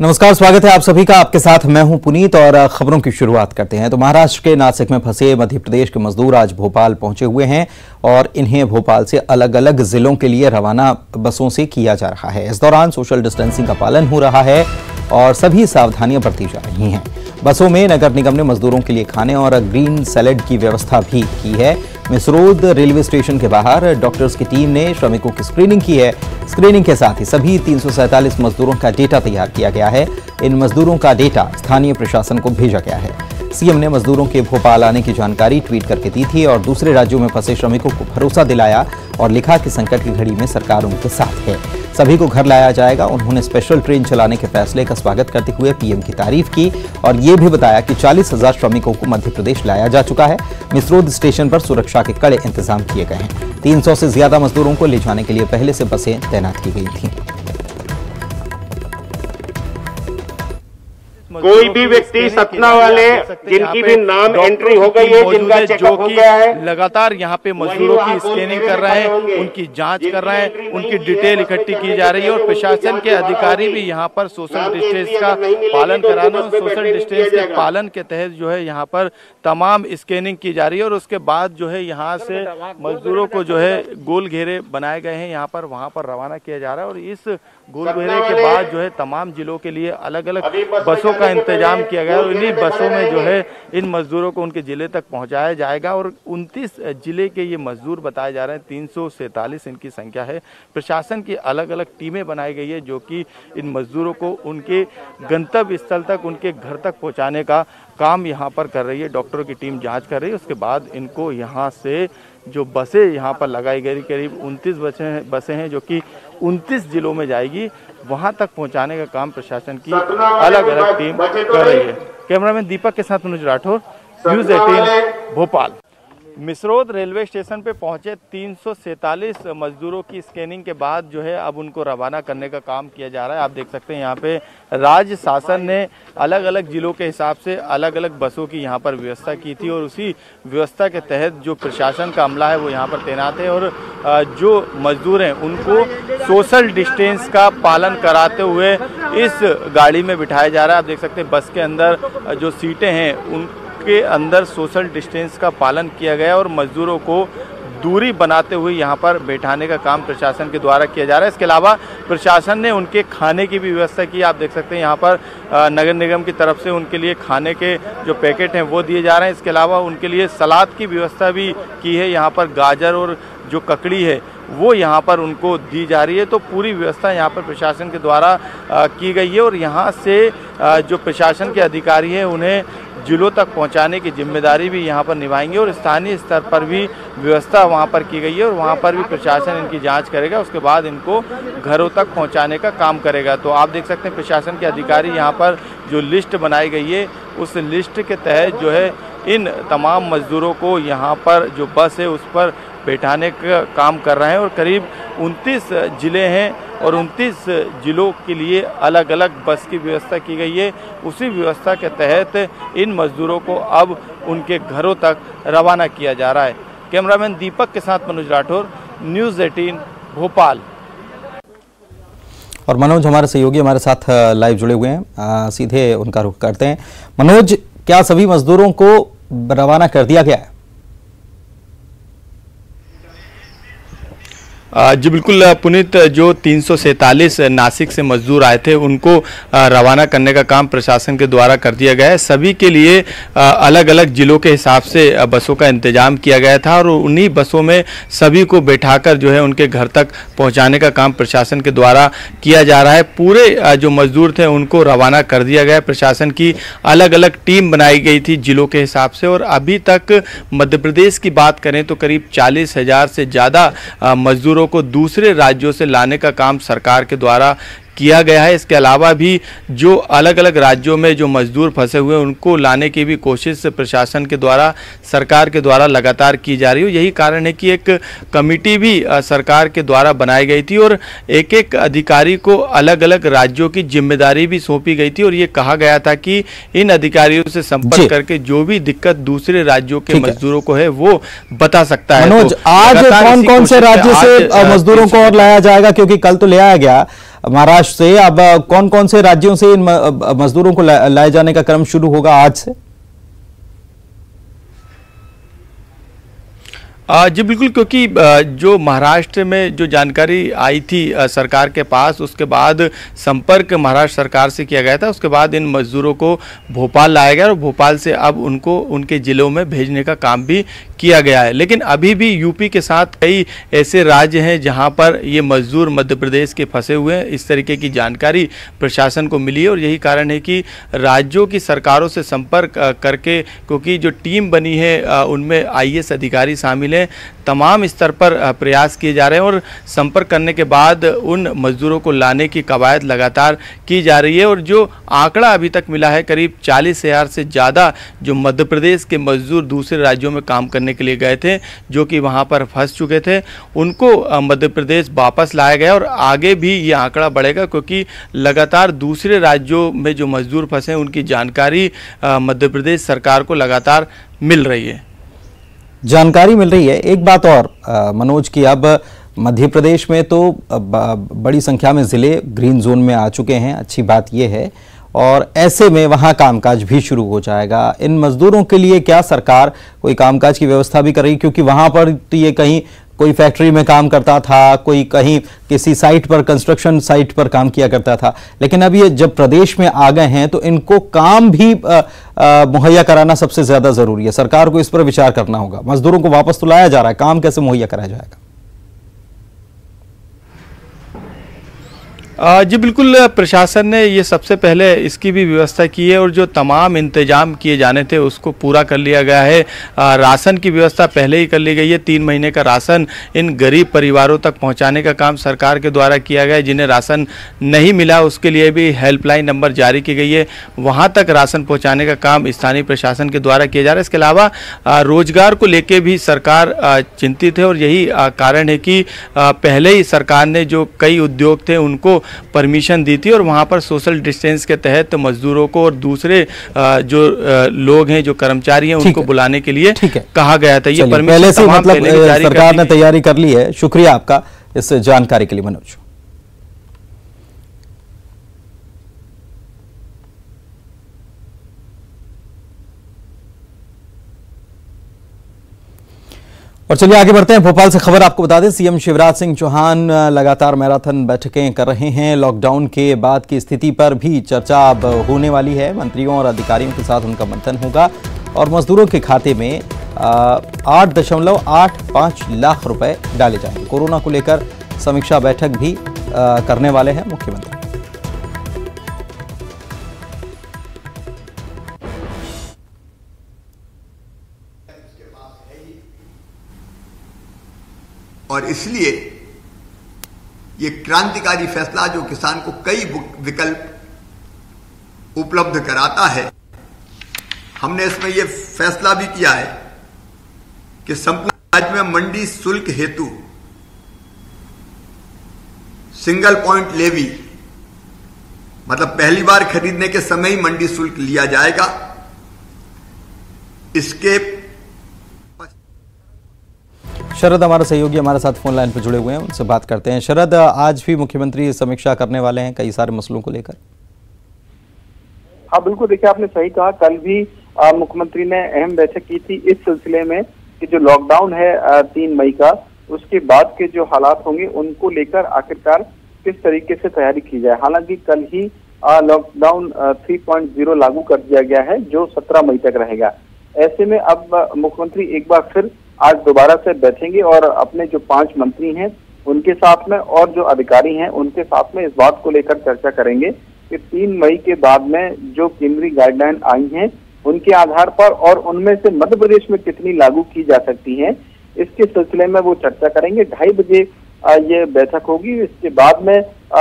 नमस्कार, स्वागत है आप सभी का। आपके साथ मैं हूं पुनीत और खबरों की शुरुआत करते हैं। तो महाराष्ट्र के नासिक में फंसे मध्य प्रदेश के मजदूर आज भोपाल पहुंचे हुए हैं और इन्हें भोपाल से अलग अलग जिलों के लिए रवाना बसों से किया जा रहा है। इस दौरान सोशल डिस्टेंसिंग का पालन हो रहा है और सभी सावधानियां बरती जा रही हैं। बसों में नगर निगम ने मजदूरों के लिए खाने और ग्रीन सैलेड की व्यवस्था भी की है। मिसरोद रेलवे स्टेशन के बाहर डॉक्टर्स की टीम ने श्रमिकों की स्क्रीनिंग की है। स्क्रीनिंग के साथ ही सभी 347 मजदूरों का डेटा तैयार किया गया है। इन मजदूरों का डेटा स्थानीय प्रशासन को भेजा गया है। सीएम ने मजदूरों के भोपाल आने की जानकारी ट्वीट करके दी थी और दूसरे राज्यों में फंसे श्रमिकों को भरोसा दिलाया और लिखा कि संकट की घड़ी में सरकार उनके साथ है, सभी को घर लाया जाएगा। उन्होंने स्पेशल ट्रेन चलाने के फैसले का स्वागत करते हुए पीएम की तारीफ की और ये भी बताया कि 40,000 श्रमिकों को मध्य प्रदेश लाया जा चुका है। मिसरोद स्टेशन पर सुरक्षा के कड़े इंतजाम किए गए हैं। 300 से ज्यादा मजदूरों को ले जाने के लिए पहले से बसें तैनात की गई थी। कोई भी व्यक्ति सतना वाले जिनकी भी नाम एंट्री हो गई है, जिनका चेकअप हो गया है, लगातार यहाँ पे मजदूरों की स्कैनिंग कर रहे हैं, उनकी जांच कर रहे हैं, उनकी डिटेल इकट्ठी की जा रही है और प्रशासन के अधिकारी भी यहाँ पर सोशल डिस्टेंस का पालन कराना और सोशल डिस्टेंस के पालन के तहत जो है यहाँ पर तमाम स्कैनिंग की जा रही है और उसके बाद जो है यहाँ से मजदूरों को जो है गोल घेरे बनाए गए हैं, यहाँ पर वहाँ पर रवाना किया जा रहा है और इस गोल घेरे के बाद जो है तमाम जिलों के लिए अलग अलग बसों का इंतजाम किया गया और इन्हीं बसों में जो है इन मजदूरों को उनके जिले तक पहुंचाया जाएगा और 29 जिले के ये मजदूर बताए जा रहे हैं। 347 इनकी संख्या है। प्रशासन की अलग अलग टीमें बनाई गई है जो कि इन मजदूरों को उनके गंतव्य स्थल तक, उनके घर तक पहुंचाने का काम यहाँ पर कर रही है। डॉक्टरों की टीम जाँच कर रही है। उसके बाद इनको यहाँ से जो बसें यहाँ पर लगाई गई, करीब 29 बसें हैं जो कि 29 जिलों में जाएगी, वहां तक पहुंचाने का काम प्रशासन की अलग अलग टीम कर रही है। कैमरामैन दीपक के साथ Manoj Rathore, news 18 Bhopal. Misrod railway station पे पहुंचे 347 मजदूरों की स्कैनिंग के बाद जो है अब उनको रवाना करने का काम किया जा रहा है। आप देख सकते हैं यहाँ पे राज्य शासन ने अलग अलग जिलों के हिसाब से अलग अलग बसों की यहाँ पर व्यवस्था की थी और उसी व्यवस्था के तहत जो प्रशासन का अमला है वो यहाँ पर तैनात है और जो मजदूर हैं उनको सोशल डिस्टेंस का पालन कराते हुए इस गाड़ी में बिठाया जा रहा है। आप देख सकते हैं बस के अंदर जो सीटें हैं के अंदर सोशल डिस्टेंस का पालन किया गया और मजदूरों को दूरी बनाते हुए यहाँ पर बैठाने का काम प्रशासन के द्वारा किया जा रहा है। इसके अलावा प्रशासन ने उनके खाने की भी व्यवस्था की। आप देख सकते हैं यहाँ पर नगर निगम की तरफ से उनके लिए खाने के जो पैकेट हैं वो दिए जा रहे हैं। इसके अलावा उनके लिए सलाद की व्यवस्था भी की है। यहाँ पर गाजर और जो ककड़ी है वो यहाँ पर उनको दी जा रही है। तो पूरी व्यवस्था यहाँ पर प्रशासन के द्वारा की गई है और यहाँ से जो प्रशासन के अधिकारी हैं उन्हें जिलों तक पहुंचाने की जिम्मेदारी भी यहाँ पर निभाएंगे और स्थानीय स्तर पर भी व्यवस्था वहाँ पर की गई है और वहाँ पर भी प्रशासन इनकी जांच करेगा। उसके बाद इनको घरों तक पहुँचाने का काम करेगा। तो आप देख सकते हैं प्रशासन के अधिकारी यहाँ पर जो लिस्ट बनाई गई है उस लिस्ट के तहत जो है इन तमाम मजदूरों को यहाँ पर जो बस है उस पर बैठाने का काम कर रहे हैं और करीब 29 जिले हैं और 29 जिलों के लिए अलग अलग बस की व्यवस्था की गई है। उसी व्यवस्था के तहत इन मजदूरों को अब उनके घरों तक रवाना किया जा रहा है। कैमरामैन दीपक के साथ मनोज राठौर, न्यूज़ 18 भोपाल। और मनोज हमारे सहयोगी हमारे साथ लाइव जुड़े हुए हैं, सीधे उनका रुख करते हैं। मनोज, क्या सभी मजदूरों को रवाना कर दिया गया है? जी बिल्कुल पुनीत, जो 347 नासिक से मजदूर आए थे उनको रवाना करने का काम प्रशासन के द्वारा कर दिया गया है। सभी के लिए अलग अलग जिलों के हिसाब से बसों का इंतजाम किया गया था और उन्हीं बसों में सभी को बैठाकर जो है उनके घर तक पहुंचाने का काम प्रशासन के द्वारा किया जा रहा है। पूरे जो मजदूर थे उनको रवाना कर दिया गया। प्रशासन की अलग अलग टीम बनाई गई थी जिलों के हिसाब से और अभी तक मध्य प्रदेश की बात करें तो करीब 40,000 से ज़्यादा मजदूरों को दूसरे राज्यों से लाने का काम सरकार के द्वारा किया गया है। इसके अलावा भी जो अलग अलग राज्यों में जो मजदूर फंसे हुए हैं उनको लाने की भी कोशिश प्रशासन के द्वारा, सरकार के द्वारा लगातार की जा रही है। यही कारण है कि एक कमेटी भी सरकार के द्वारा बनाई गई थी और एक एक अधिकारी को अलग अलग राज्यों की जिम्मेदारी भी सौंपी गई थी और ये कहा गया था कि इन अधिकारियों से संपर्क करके जो भी दिक्कत दूसरे राज्यों के मजदूरों को है वो बता सकता है। मनोज, आज कौन कौन से राज्य से मजदूरों को और लाया जाएगा, क्योंकि कल तो ले आया गया महाराष्ट्र से। अब कौन कौन से राज्यों से इन मजदूरों को लाए जाने का क्रम शुरू होगा आज से? जी बिल्कुल, क्योंकि जो महाराष्ट्र में जो जानकारी आई थी सरकार के पास, उसके बाद संपर्क महाराष्ट्र सरकार से किया गया था। उसके बाद इन मजदूरों को भोपाल लाया गया और भोपाल से अब उनको उनके ज़िलों में भेजने का काम भी किया गया है। लेकिन अभी भी यूपी के साथ कई ऐसे राज्य हैं जहां पर ये मजदूर मध्य प्रदेश के फंसे हुए हैं। इस तरीके की जानकारी प्रशासन को मिली है और यही कारण है कि राज्यों की सरकारों से संपर्क करके, क्योंकि जो टीम बनी है उनमें IAS अधिकारी शामिल हैं, तमाम स्तर पर प्रयास किए जा रहे हैं और संपर्क करने के बाद उन मजदूरों को लाने की कवायद लगातार की जा रही है। और जो आंकड़ा अभी तक मिला है, करीब 40,000 से ज़्यादा जो मध्य प्रदेश के मजदूर दूसरे राज्यों में काम करने के लिए गए थे, जो कि वहां पर फंस चुके थे, उनको मध्य प्रदेश वापस लाया गया और आगे भी ये आंकड़ा बढ़ेगा, क्योंकि लगातार दूसरे राज्यों में जो मजदूर फंसे हैं उनकी जानकारी मध्य प्रदेश सरकार को लगातार मिल रही है। जानकारी मिल रही है। एक बात और मनोज की, अब मध्य प्रदेश में तो बड़ी संख्या में जिले ग्रीन जोन में आ चुके हैं, अच्छी बात यह है, और ऐसे में वहां कामकाज भी शुरू हो जाएगा। इन मजदूरों के लिए क्या सरकार कोई कामकाज की व्यवस्था भी कर रही है? क्योंकि वहां पर तो ये कहीं कोई फैक्ट्री में काम करता था, कोई कहीं किसी साइट पर, कंस्ट्रक्शन साइट पर काम किया करता था, लेकिन अब ये जब प्रदेश में आ गए हैं तो इनको काम भी मुहैया कराना सबसे ज्यादा जरूरी है। सरकार को इस पर विचार करना होगा। मजदूरों को वापस तो लाया जा रहा है, काम कैसे मुहैया कराया जाएगा? जी बिल्कुल, प्रशासन ने ये सबसे पहले इसकी भी व्यवस्था की है और जो तमाम इंतजाम किए जाने थे उसको पूरा कर लिया गया है। राशन की व्यवस्था पहले ही कर ली गई है। 3 महीने का राशन इन गरीब परिवारों तक पहुंचाने का काम सरकार के द्वारा किया गया है। जिन्हें राशन नहीं मिला उसके लिए भी हेल्पलाइन नंबर जारी की गई है, वहां तक राशन पहुंचाने का काम स्थानीय प्रशासन के द्वारा किया जा रहा है। इसके अलावा रोजगार को लेकर भी सरकार चिंतित है और यही कारण है कि पहले ही सरकार ने जो कई उद्योग थे उनको परमिशन दी थी और वहां पर सोशल डिस्टेंस के तहत मजदूरों को और दूसरे जो लोग हैं, जो कर्मचारी हैं, उनको बुलाने के लिए कहा गया था। ये परमिशन पहले से मतलब सरकार ने तैयारी कर ली है। शुक्रिया आपका इस जानकारी के लिए मनोज। और चलिए आगे बढ़ते हैं। भोपाल से खबर आपको बता दें, सीएम शिवराज सिंह चौहान लगातार मैराथन बैठकें कर रहे हैं। लॉकडाउन के बाद की स्थिति पर भी चर्चा अब होने वाली है। मंत्रियों और अधिकारियों के साथ उनका मंथन होगा और मजदूरों के खाते में 8.85 लाख रुपए डाले जाएंगे। कोरोना को लेकर समीक्षा बैठक भी करने वाले हैं मुख्यमंत्री। और इसलिए ये क्रांतिकारी फैसला जो किसान को कई विकल्प उपलब्ध कराता है, हमने इसमें ये फैसला भी किया है कि संपूर्ण राज्य में मंडी शुल्क हेतु सिंगल पॉइंट लेवी, मतलब पहली बार खरीदने के समय ही मंडी शुल्क लिया जाएगा। इसके शरद हमारे सहयोगी हमारे साथ फोन लाइन पर जुड़े हुए हैं, उनसे बात करते हैं। शरद, आज भी मुख्यमंत्री समीक्षा करने वाले हैं कई सारे मसलों को लेकर। हाँ बिल्कुल, देखिए आपने सही कहा, कल भी मुख्यमंत्री ने अहम बैठक की थी इस सिलसिले में कि जो लॉकडाउन है 3 मई का, उसके बाद के जो हालात होंगे उनको लेकर आखिरकार किस तरीके से तैयारी की जाए। हालांकि कल ही लॉकडाउन 3.0 लागू कर दिया गया है जो 17 मई तक रहेगा। ऐसे में अब मुख्यमंत्री एक बार फिर आज दोबारा से बैठेंगे और अपने जो 5 मंत्री हैं उनके साथ में और जो अधिकारी हैं उनके साथ में इस बात को लेकर चर्चा करेंगे कि 3 मई के बाद में जो केंद्रीय गाइडलाइन आई हैं उनके आधार पर और उनमें से मध्य प्रदेश में कितनी लागू की जा सकती हैं, इसके सिलसिले में वो चर्चा करेंगे। 2:30 बजे ये बैठक होगी। इसके बाद में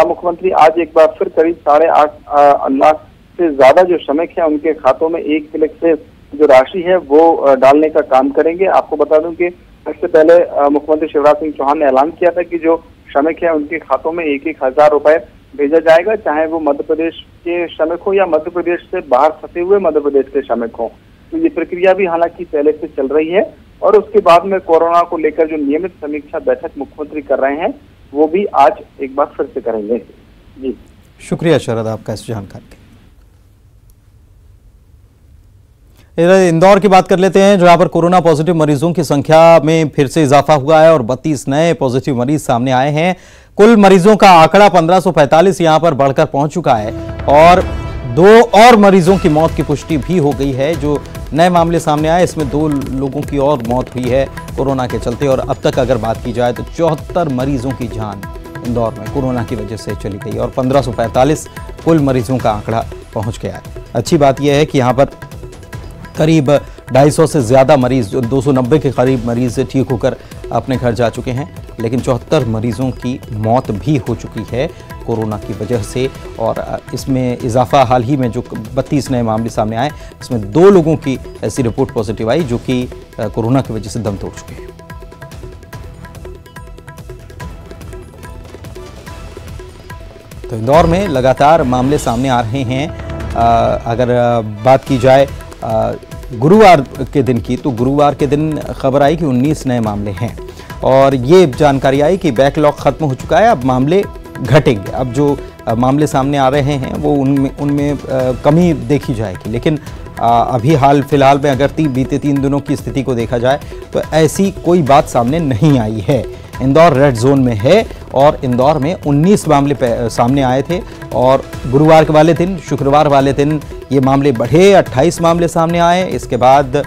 मुख्यमंत्री आज एक बार फिर करीब 8.5 लाख से ज्यादा जो श्रमिक है उनके खातों में एक क्लिक से जो राशि है वो डालने का काम करेंगे। आपको बता दूं कि इससे पहले मुख्यमंत्री शिवराज सिंह चौहान ने ऐलान किया था कि जो श्रमिक है उनके खातों में 1-1 हजार रुपए भेजा जाएगा, चाहे वो मध्य प्रदेश के श्रमिक हो या मध्य प्रदेश से बाहर फंसे हुए मध्य प्रदेश के श्रमिक हो। तो ये प्रक्रिया भी हालांकि पहले से चल रही है और उसके बाद में कोरोना को लेकर जो नियमित समीक्षा बैठक मुख्यमंत्री कर रहे हैं वो भी आज एक बार फिर से करेंगे। जी शुक्रिया शरद आपका इस जानकारी के। इधर इंदौर की बात कर लेते हैं, जहां पर कोरोना पॉजिटिव मरीजों की संख्या में फिर से इजाफा हुआ है और 32 नए पॉजिटिव मरीज सामने आए हैं। कुल मरीजों का आंकड़ा 1545 यहां पर बढ़कर पहुंच चुका है और 2 और मरीजों की मौत की पुष्टि भी हो गई है। जो नए मामले सामने आए इसमें 2 लोगों की और मौत हुई है कोरोना के चलते और अब तक अगर बात की जाए तो 74 मरीजों की जान इंदौर में कोरोना की वजह से चली गई और 1545 कुल मरीजों का आंकड़ा पहुंच गया है। अच्छी बात यह है कि यहाँ पर करीब 250 से ज़्यादा मरीज, 290 के करीब मरीज ठीक होकर अपने घर जा चुके हैं, लेकिन 74 मरीजों की मौत भी हो चुकी है कोरोना की वजह से। और इसमें इजाफा हाल ही में जो 32 नए मामले सामने आए, इसमें 2 लोगों की ऐसी रिपोर्ट पॉजिटिव आई जो कि कोरोना की वजह से दम तोड़ चुके हैं। तो इंदौर में लगातार मामले सामने आ रहे हैं। अगर बात की जाए गुरुवार के दिन की, तो गुरुवार के दिन खबर आई कि 19 नए मामले हैं और ये जानकारी आई कि बैकलॉग खत्म हो चुका है, अब मामले घटेंगे। अब जो मामले सामने आ रहे हैं वो उनमें कमी देखी जाएगी, लेकिन अभी हाल फिलहाल में अगर बीते 3 दिनों की स्थिति को देखा जाए तो ऐसी कोई बात सामने नहीं आई है। इंदौर रेड जोन में है और इंदौर में 19 मामले सामने आए थे और गुरुवार के वाले दिन, शुक्रवार वाले दिन ये मामले बढ़े, 28 मामले सामने आए। इसके बाद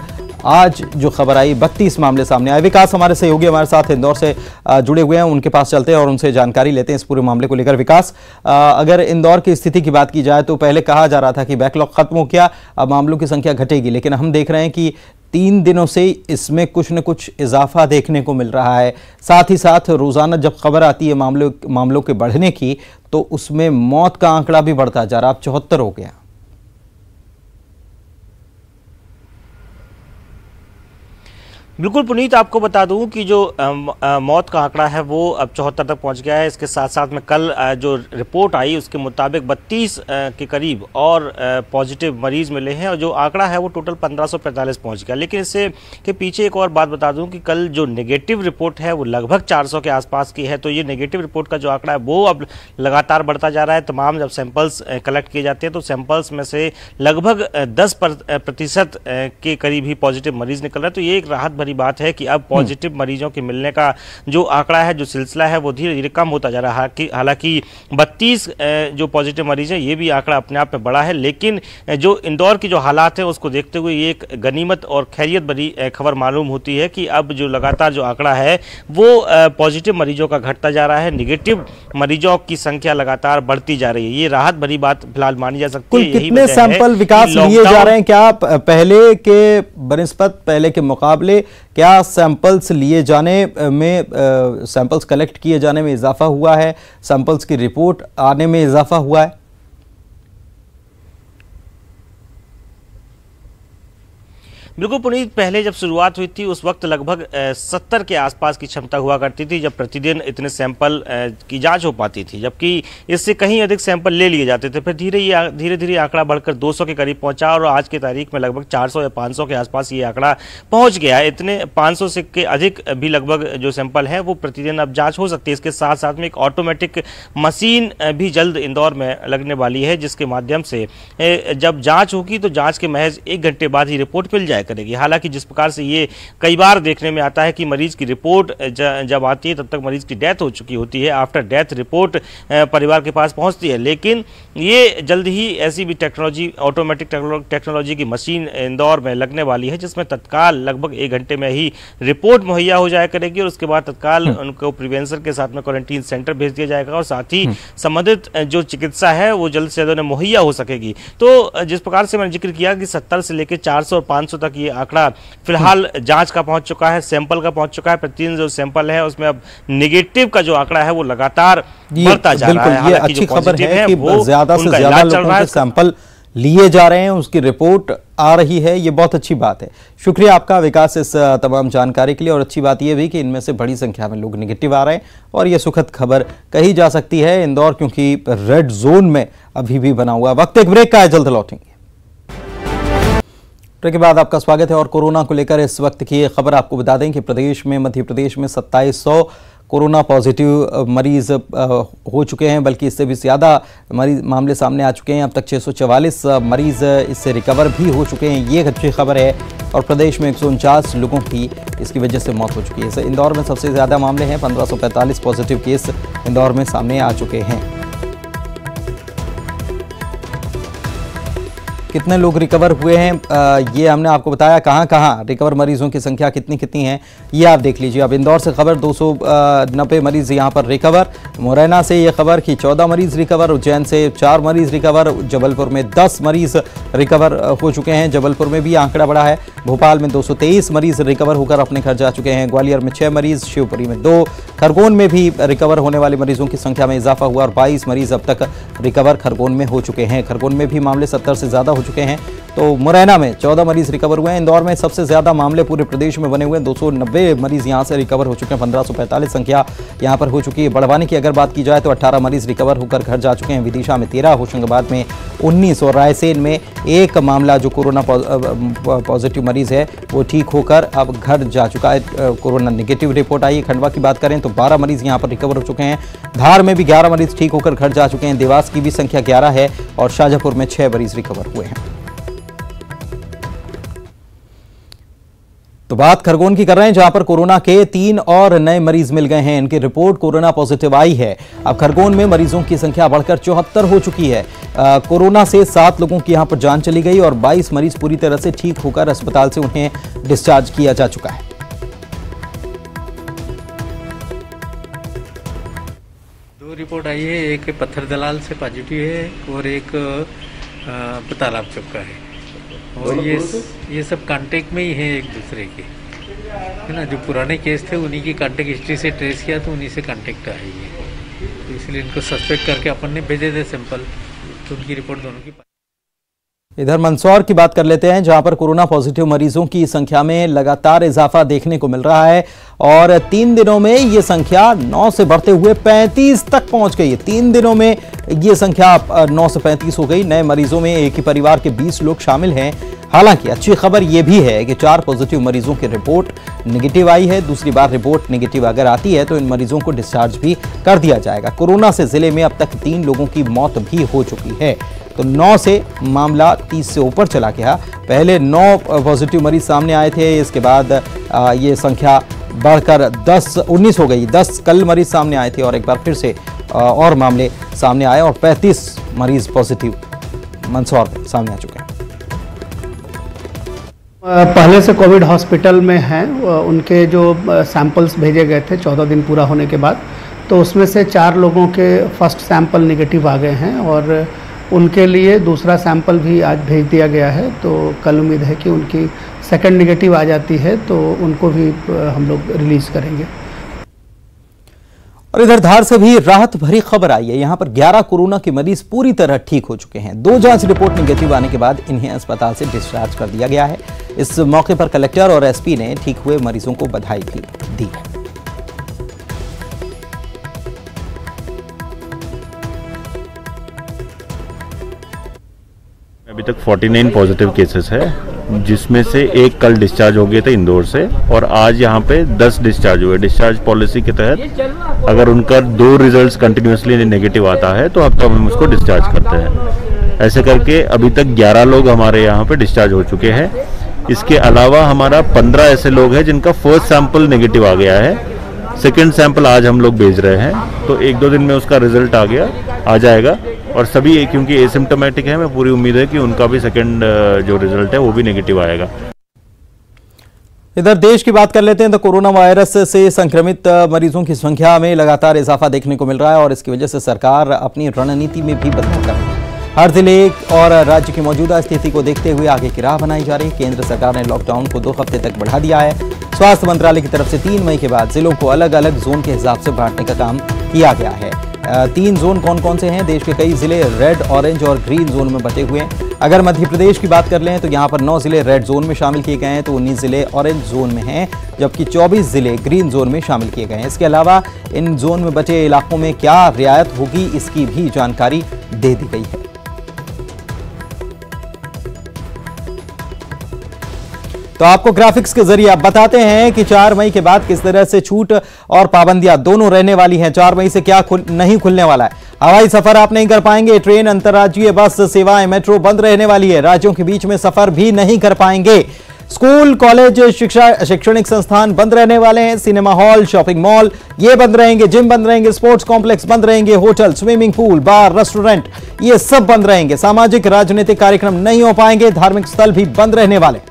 आज जो खबर आई 32 मामले सामने आए। विकास हमारे सहयोगी हमारे साथ इंदौर से जुड़े हुए हैं, उनके पास चलते हैं और उनसे जानकारी लेते हैं इस पूरे मामले को लेकर। विकास, अगर इंदौर की स्थिति की बात की जाए तो पहले कहा जा रहा था कि बैकलॉग खत्म हो गया, अब मामलों की संख्या घटेगी, लेकिन हम देख रहे हैं कि 3 दिनों से इसमें कुछ न कुछ इजाफा देखने को मिल रहा है। साथ ही साथ रोजाना जब खबर आती है मामलों के बढ़ने की, तो उसमें मौत का आंकड़ा भी बढ़ता जा रहा, अब 74 हो गया। बिल्कुल पुनीत, आपको बता दूं कि जो मौत का आंकड़ा है वो अब 74 तक पहुंच गया है। इसके साथ साथ में कल जो रिपोर्ट आई उसके मुताबिक 32 के करीब और पॉजिटिव मरीज मिले हैं और जो आंकड़ा है वो टोटल 1545 पहुंच गया। लेकिन इससे के पीछे एक और बात बता दूं कि कल जो नेगेटिव रिपोर्ट है वो लगभग 400 के आसपास की है। तो ये नेगेटिव रिपोर्ट का जो आंकड़ा है वो अब लगातार बढ़ता जा रहा है। तमाम जब सैंपल्स कलेक्ट किए जाते हैं तो सैंपल्स में से लगभग 10% के करीब ही पॉजिटिव मरीज निकल रहा है। तो ये एक राहत भरी बात है कि अब पॉजिटिव मरीजों के मिलने का जो आंकड़ा है, जो सिलसिला है, वो धीरे धीरे कम होता जा रहा है। हालांकि 32 जो पॉजिटिव मरीज हैं ये भी आंकड़ा अपने आप में बड़ा है, लेकिन जो इंदौर की जो हालात है उसको देखते हुए ये एक गनीमत और खैरियत भरी खबर मालूम होती है कि अब जो लगातार जो आंकड़ा है वो पॉजिटिव मरीजों का घटता जा रहा है, निगेटिव मरीजों की संख्या लगातार बढ़ती जा रही है। ये राहत भरी बात फिलहाल मानी जा सकती है। कितने सैंपल विकास लिए जा रहे हैं, क्या पहले के बनिस्बत, पहले के मुकाबले क्या सैंपल्स लिए जाने में, सैंपल्स कलेक्ट किए जाने में इजाफा हुआ है, सैंपल्स की रिपोर्ट आने में इजाफा हुआ है? बिल्कुल पुनीत, पहले जब शुरुआत हुई थी उस वक्त लगभग 70 के आसपास की क्षमता हुआ करती थी जब प्रतिदिन इतने सैंपल की जांच हो पाती थी, जबकि इससे कहीं अधिक सैंपल ले लिए जाते थे। फिर धीरे धीरे आंकड़ा बढ़कर 200 के करीब पहुंचा और आज की तारीख में लगभग 400 या 500 के आसपास ये आंकड़ा पहुंच गया है। इतने 500 से के अधिक भी लगभग जो सैंपल है वो प्रतिदिन अब जाँच हो सकती है। इसके साथ साथ में एक ऑटोमेटिक मशीन भी जल्द इंदौर में लगने वाली है, जिसके माध्यम से जब जाँच होगी तो जाँच के महज 1 घंटे बाद ही रिपोर्ट मिल जाए करेगी। हालांकि जिस प्रकार से ये कई बार देखने में आता है कि मरीज की रिपोर्ट जब आती है तब तक मरीज की डेथ हो चुकी होती है, आफ्टर डेथ रिपोर्ट परिवार के पास पहुंचती है। लेकिन ये जल्द ही ऐसी भी टेक्नोलॉजी, ऑटोमेटिक टेक्नोलॉजी की मशीन इंदौर में लगने वाली है, जिसमें तत्काल लगभग 1 घंटे में ही रिपोर्ट मुहैया हो जाया करेगी और उसके बाद तत्काल उनको प्रिवेंशन के साथ में क्वारंटीन सेंटर भेज दिया जाएगा और साथ ही संबंधित जो चिकित्सा है वो जल्द से जल्द मुहैया हो सकेगी। तो जिस प्रकार से मैंने जिक्र किया कि 70 से लेकर 400 और 500 तक ये आंकड़ा फिलहाल जांच का पहुंच चुका है, सैंपल का पहुंच चुका है। प्रतिदिन जो सैंपल है उसमें अब नेगेटिव का जो आंकड़ा है वो लगातार बढ़ता जा रहा है। ये अच्छी खबर है कि ज्यादा से ज्यादा लोगों के सैंपल लिए जा रहे हैं, उसकी रिपोर्ट आ रही है, ये बहुत अच्छी बात है। शुक्रिया आपका विकास इस तमाम जानकारी के लिए। और अच्छी बात यह भी कि इनमें से बड़ी संख्या में लोग नेगेटिव आ रहे हैं और ये सुखद खबर कही जा सकती है इंदौर, क्योंकि रेड जोन में अभी भी बना हुआ। वक्त एक ब्रेक का है, जल्द लौटेंगे। ब्रेक के बाद आपका स्वागत है और कोरोना को लेकर इस वक्त की खबर आपको बता दें कि प्रदेश में मध्य प्रदेश में 2700 कोरोना पॉजिटिव मरीज हो चुके हैं, बल्कि इससे भी ज़्यादा मरीज मामले सामने आ चुके हैं। अब तक 644 मरीज इससे रिकवर भी हो चुके हैं, ये अच्छी खबर है। और प्रदेश में 149 लोगों की इसकी वजह से मौत हो चुकी है। इंदौर में सबसे ज़्यादा मामले हैं, 1545 पॉजिटिव केस इंदौर में सामने आ चुके हैं। कितने लोग रिकवर हुए हैं ये हमने आपको बताया, कहां कहां रिकवर मरीजों की संख्या कितनी कितनी है ये आप देख लीजिए। अब इंदौर से खबर 290 मरीज यहां पर रिकवर, मुरैना से ये खबर कि 14 मरीज रिकवर, उज्जैन से 4 मरीज रिकवर, जबलपुर में 10 मरीज रिकवर हो चुके हैं, जबलपुर में भी आंकड़ा बढ़ा है। भोपाल में 223 मरीज रिकवर होकर अपने घर जा चुके हैं, ग्वालियर में 6 मरीज, शिवपुरी में 2, खरगोन में भी रिकवर होने वाले मरीजों की संख्या में इजाफा हुआ और 22 मरीज अब तक रिकवर खरगोन में हो चुके हैं। खरगोन में भी मामले 70 से ज़्यादा चुके हैं। तो मुरैना में 14 मरीज रिकवर हुए हैं। इंदौर में सबसे ज्यादा मामले पूरे प्रदेश में बने हुए हैं, 290 मरीज यहां से रिकवर हो चुके हैं, 1545 संख्या यहां पर हो चुकी है। बड़वानी की अगर बात की जाए तो 18 मरीज रिकवर होकर घर जा चुके हैं, विदिशा में 13, होशंगाबाद में 19 और रायसेन में 1 मामला जो कोरोना पॉजिटिव मरीज है वो ठीक होकर अब घर जा चुका है, कोरोना नेगेटिव रिपोर्ट आई है। खंडवा की बात करें तो 12 मरीज यहां पर रिकवर हो चुके हैं, धार में भी 11 मरीज ठीक होकर घर जा चुके हैं, देवास की भी संख्या 11 है और शाजापुर में 6 मरीज रिकवर हुए हैं। तो बात खरगोन की कर रहे हैं, जहां पर कोरोना के 3 और नए मरीज मिल गए हैं, इनकी रिपोर्ट कोरोना पॉजिटिव आई है। अब खरगोन में मरीजों की संख्या बढ़कर 74 हो चुकी है। कोरोना से 7 लोगों की यहां पर जान चली गई और 22 मरीज पूरी तरह से ठीक होकर अस्पताल से उन्हें डिस्चार्ज किया जा चुका है। दो रिपोर्ट आई है, एक पत्थर दलाल से पॉजिटिव है और एक तालाब चौक का है। और ये सब कांटेक्ट में ही है एक दूसरे के, है ना। जो पुराने केस थे उन्हीं की कांटेक्ट हिस्ट्री से ट्रेस किया तो उन्हीं से कांटेक्ट आई है, तो इसलिए इनको सस्पेक्ट करके अपन ने भेजे थे सैंपल, तो उनकी रिपोर्ट दोनों की। इधर मंदसौर की बात कर लेते हैं, जहां पर कोरोना पॉजिटिव मरीजों की संख्या में लगातार इजाफा देखने को मिल रहा है और 3 दिनों में ये संख्या 9 से बढ़ते हुए 35 तक पहुंच गई है। 3 दिनों में ये संख्या 9 से 35 हो गई। नए मरीजों में एक ही परिवार के 20 लोग शामिल हैं। हालांकि अच्छी खबर यह भी है कि 4 पॉजिटिव मरीजों की रिपोर्ट नेगेटिव आई है। दूसरी बार रिपोर्ट नेगेटिव अगर आती है तो इन मरीजों को डिस्चार्ज भी कर दिया जाएगा। कोरोना से जिले में अब तक 3 लोगों की मौत भी हो चुकी है, तो 9 से मामला 30 से ऊपर चला गया। पहले 9 पॉजिटिव मरीज सामने आए थे, इसके बाद ये संख्या बढ़कर 19 हो गई। 10 कल मरीज सामने आए थे और एक बार फिर से और मामले सामने आए और 35 मरीज पॉजिटिव मंदसौर में सामने आ चुके हैं। पहले से कोविड हॉस्पिटल में हैं, उनके जो सैंपल्स भेजे गए थे 14 दिन पूरा होने के बाद, तो उसमें से 4 लोगों के फर्स्ट सैंपल नेगेटिव आ गए हैं और उनके लिए दूसरा सैंपल भी आज भेज दिया गया है। तो कल उम्मीद है कि उनकी सेकंड नेगेटिव आ जाती है तो उनको भी हम लोग रिलीज करेंगे। और इधर धार से भी राहत भरी खबर आई है। यहां पर 11 कोरोना के मरीज पूरी तरह ठीक हो चुके हैं। 2 जांच रिपोर्ट नेगेटिव आने के बाद इन्हें अस्पताल से डिस्चार्ज कर दिया गया है। इस मौके पर कलेक्टर और एसपी ने ठीक हुए मरीजों को बधाई भी दी है। अभी तक 49 पॉजिटिव केसेस है, जिसमें से एक कल डिस्चार्ज हो गए थे इंदौर से और आज यहाँ पे 10 डिस्चार्ज हुए। डिस्चार्ज पॉलिसी के तहत अगर उनका 2 रिजल्ट्स कंटिन्यूसली नेगेटिव आता है तो अब हम उसको डिस्चार्ज करते हैं। ऐसे करके अभी तक 11 लोग हमारे यहाँ पे डिस्चार्ज हो चुके हैं। इसके अलावा हमारा 15 ऐसे लोग हैं जिनका फर्स्ट सैंपल नेगेटिव आ गया है। सेकेंड सैंपल आज हम लोग भेज रहे हैं, तो 1-2 दिन में उसका रिजल्ट आ जाएगा। और सभी क्योंकि एसिम्प्टोमेटिक है, मैं पूरी उम्मीद है कि उनका भी सेकंड जो रिजल्ट है वो भी नेगेटिव आएगा। इधर देश की बात कर लेते हैं तो कोरोना वायरस से संक्रमित मरीजों की संख्या में लगातार इजाफा देखने को मिल रहा है और इसकी वजह से सरकार अपनी रणनीति में भी बदलाव कर रही है। हर जिले और राज्य की मौजूदा स्थिति को देखते हुए आगे की राह बनाई जा रही है। केंद्र सरकार ने लॉकडाउन को 2 हफ्ते तक बढ़ा दिया है। स्वास्थ्य मंत्रालय की तरफ से 3 मई के बाद जिलों को अलग अलग जोन के हिसाब से बांटने का काम किया गया है। 3 जोन कौन कौन से हैं? देश के कई जिले रेड, ऑरेंज और ग्रीन जोन में बटे हुए हैं। अगर मध्य प्रदेश की बात कर लें तो यहाँ पर 9 जिले रेड जोन में शामिल किए गए हैं, तो 19 जिले ऑरेंज जोन में हैं, जबकि 24 जिले ग्रीन जोन में शामिल किए गए हैं। इसके अलावा इन जोन में बचे इलाकों में क्या रियायत होगी, इसकी भी जानकारी दे दी गई है। तो आपको ग्राफिक्स के जरिए आप बताते हैं कि 4 मई के बाद किस तरह से छूट और पाबंदियां दोनों रहने वाली हैं। 4 मई से क्या नहीं खुलने वाला है। हवाई सफर आप नहीं कर पाएंगे, ट्रेन, अंतर्राज्यीय बस सेवाएं, मेट्रो बंद रहने वाली है, राज्यों के बीच में सफर भी नहीं कर पाएंगे। स्कूल, कॉलेज, शैक्षणिक संस्थान बंद रहने वाले हैं। सिनेमा हॉल, शॉपिंग मॉल ये बंद रहेंगे, जिम बंद रहेंगे, स्पोर्ट्स कॉम्प्लेक्स बंद रहेंगे, होटल, स्विमिंग पूल, बार, रेस्टोरेंट ये सब बंद रहेंगे। सामाजिक, राजनीतिक कार्यक्रम नहीं हो पाएंगे, धार्मिक स्थल भी बंद रहने वाले।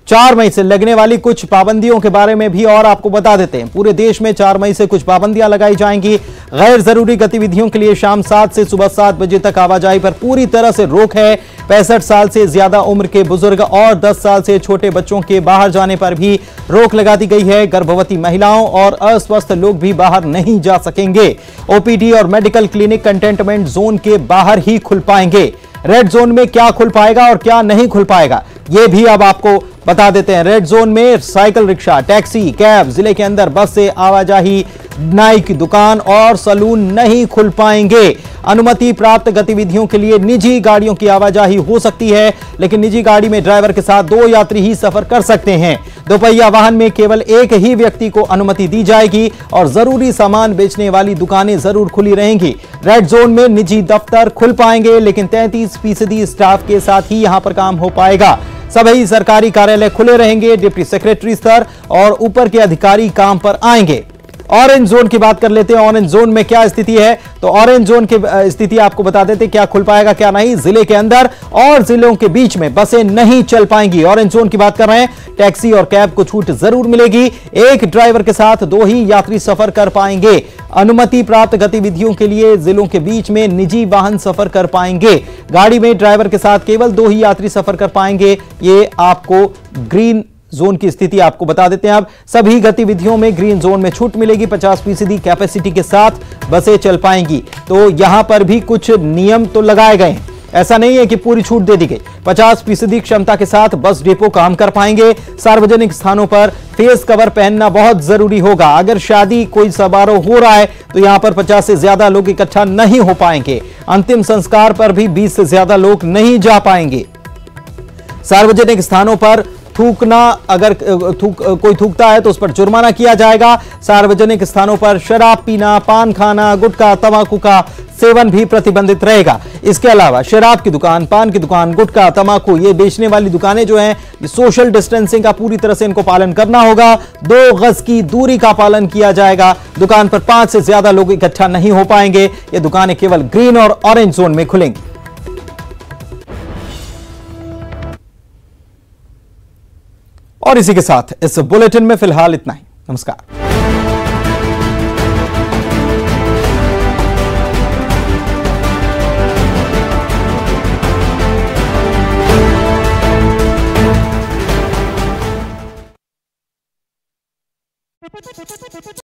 4 मई से लगने वाली कुछ पाबंदियों के बारे में भी और आपको बता देते हैं। पूरे देश में 4 मई से कुछ पाबंदियां लगाई जाएंगी। गैर जरूरी गतिविधियों के लिए शाम 7 से सुबह 7 बजे तक आवाजाही पर पूरी तरह से रोक है। 65 साल से ज्यादा उम्र के बुजुर्ग और 10 साल से छोटे बच्चों के बाहर जाने पर भी रोक लगा दी गई है। गर्भवती महिलाओं और अस्वस्थ लोग भी बाहर नहीं जा सकेंगे। ओपीडी और मेडिकल क्लिनिक कंटेनमेंट जोन के बाहर ही खुल पाएंगे। रेड जोन में क्या खुल पाएगा और क्या नहीं खुल पाएगा यह भी अब आपको बता देते हैं। रेड जोन में साइकिल रिक्शा, टैक्सी, कैब, जिले के अंदर बस से आवाजाही, नाई की दुकान और सलून नहीं खुल पाएंगे। अनुमति प्राप्त गतिविधियों के लिए निजी गाड़ियों की आवाजाही हो सकती है, लेकिन निजी गाड़ी में ड्राइवर के साथ 2 यात्री ही सफर कर सकते हैं। दोपहिया वाहन में केवल एक ही व्यक्ति को अनुमति दी जाएगी और जरूरी सामान बेचने वाली दुकानें जरूर खुली रहेंगी। रेड जोन में निजी दफ्तर खुल पाएंगे, लेकिन 33% स्टाफ के साथ ही यहां पर काम हो पाएगा। सभी सरकारी कार्यालय खुले रहेंगे, डिप्टी सेक्रेटरी स्तर और ऊपर के अधिकारी काम पर आएंगे। ऑरेंज जोन की बात कर लेते हैं। ऑरेंज जोन में क्या स्थिति है, तो ऑरेंज जोन की स्थिति आपको बता देते हैं, क्या खुल पाएगा क्या नहीं। जिले के अंदर और जिलों के बीच में बसें नहीं चल पाएंगी। ऑरेंज जोन की बात कर रहे हैं। टैक्सी और कैब को छूट जरूर मिलेगी। एक ड्राइवर के साथ 2 ही यात्री सफर कर पाएंगे। अनुमति प्राप्त गतिविधियों के लिए जिलों के बीच में निजी वाहन सफर कर पाएंगे। गाड़ी में ड्राइवर के साथ केवल 2 ही यात्री सफर कर पाएंगे। ये आपको ग्रीन जोन की स्थिति आपको बता देते हैं। अब सभी गतिविधियों में ग्रीन जोन में छूट मिलेगी। 50% कैपेसिटी के साथ बसें चल पाएंगी। तो यहां पर भी कुछ नियम तो लगाए गए हैं, ऐसा नहीं है कि पूरी छूट दे दी गई। 50% क्षमता के साथ बस डिपो काम कर पाएंगे। सार्वजनिक स्थानों पर फेस कवर पहनना बहुत जरूरी होगा। अगर शादी, कोई समारोह हो रहा है तो यहां पर 50 से ज्यादा लोग इकट्ठा नहीं हो पाएंगे। अंतिम संस्कार पर भी 20 से ज्यादा लोग नहीं जा पाएंगे। सार्वजनिक स्थानों पर थूकना, अगर कोई थूकता है तो उस पर जुर्माना किया जाएगा। सार्वजनिक स्थानों पर शराब पीना, पान खाना, गुटखा, तंबाकू का सेवन भी प्रतिबंधित रहेगा। इसके अलावा शराब की दुकान, पान की दुकान, गुटखा, तंबाकू ये बेचने वाली दुकानें जो हैं, सोशल डिस्टेंसिंग का पूरी तरह से इनको पालन करना होगा। 2 गज की दूरी का पालन किया जाएगा। दुकान पर 5 से ज्यादा लोग इकट्ठा नहीं हो पाएंगे। ये दुकानें केवल ग्रीन और ऑरेंज जोन में खुलेंगी। और इसी के साथ इस बुलेटिन में फिलहाल इतना ही। नमस्कार।